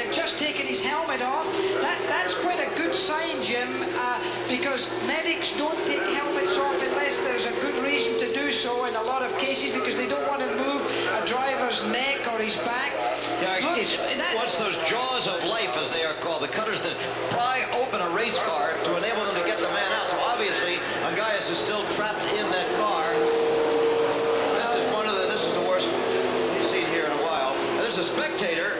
They've just taken his helmet off. That's quite a good sign, Jim, because medics don't take helmets off unless there's a good reason to do so in a lot of cases, because they don't want to move a driver's neck or his back. Yeah, what's those jaws of life, as they are called, the cutters that pry open a race car to enable them to get the man out. So obviously, Ongais is still trapped in that car. This is the worst we've seen here in a while. There's a spectator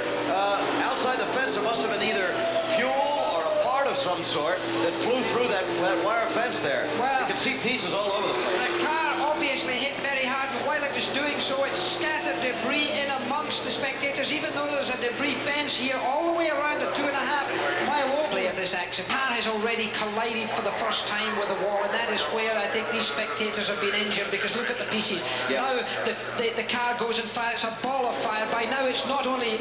outside the fence. There must have been either fuel or a part of some sort that flew through that wire fence there. Well, you can see pieces all over the place. The car obviously hit very hard, and while it was doing so, it scattered debris in amongst the spectators, even though there's a debris fence here all the way around the 2.5-mile oval of this accident. The car has already collided for the first time with the wall, and that is where I think these spectators have been injured, because look at the pieces. Yeah. Now the car goes and fire. It's a ball of fire. By now it's not only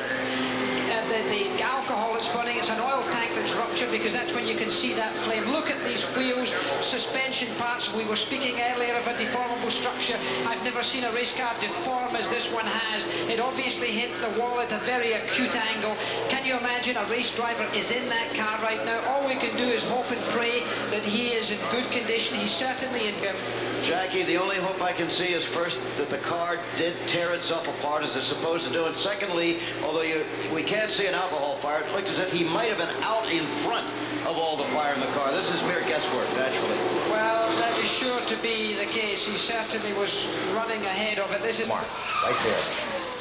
the alcohol that's burning, it's an oil tank that's ruptured, because that's when you can see that flame. Look at these wheels, suspension parts. We were speaking earlier of a deformable structure. I've never seen a race car deform as this one has. It obviously hit the wall at a very acute angle. Can you imagine a race driver is in that car right now? All we can do is hope and pray that he is in good condition. He's certainly in good. Jackie, the only hope I can see is first that the car did tear itself apart as it's supposed to do, and secondly, although we can't see an alcohol fire, it looks as if he might have been out in front of all the fire in the car. This is mere guesswork, naturally. Well, that is sure to be the case. He certainly was running ahead of it. This is Mark, right there.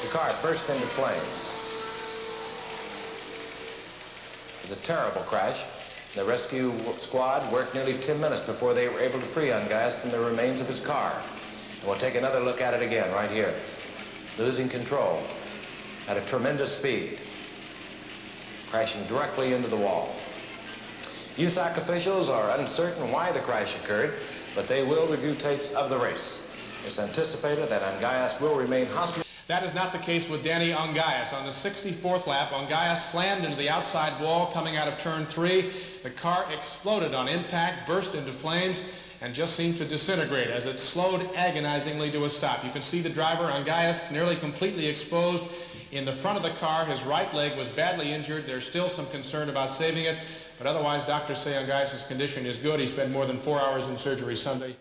The car burst into flames. It was a terrible crash. The rescue squad worked nearly 10 minutes before they were able to free Ongais from the remains of his car. And we'll take another look at it again right here. Losing control at a tremendous speed, crashing directly into the wall. USAC officials are uncertain why the crash occurred, but they will review tapes of the race. It's anticipated that Ongais will remain hospitalized. That is not the case with Danny Ongais. On the 64th lap, Ongais slammed into the outside wall coming out of turn 3. The car exploded on impact, burst into flames, and just seemed to disintegrate as it slowed agonizingly to a stop. You can see the driver, Ongais, nearly completely exposed in the front of the car. His right leg was badly injured. There's still some concern about saving it, but otherwise doctors say Ongais' condition is good. He spent more than 4 hours in surgery Sunday.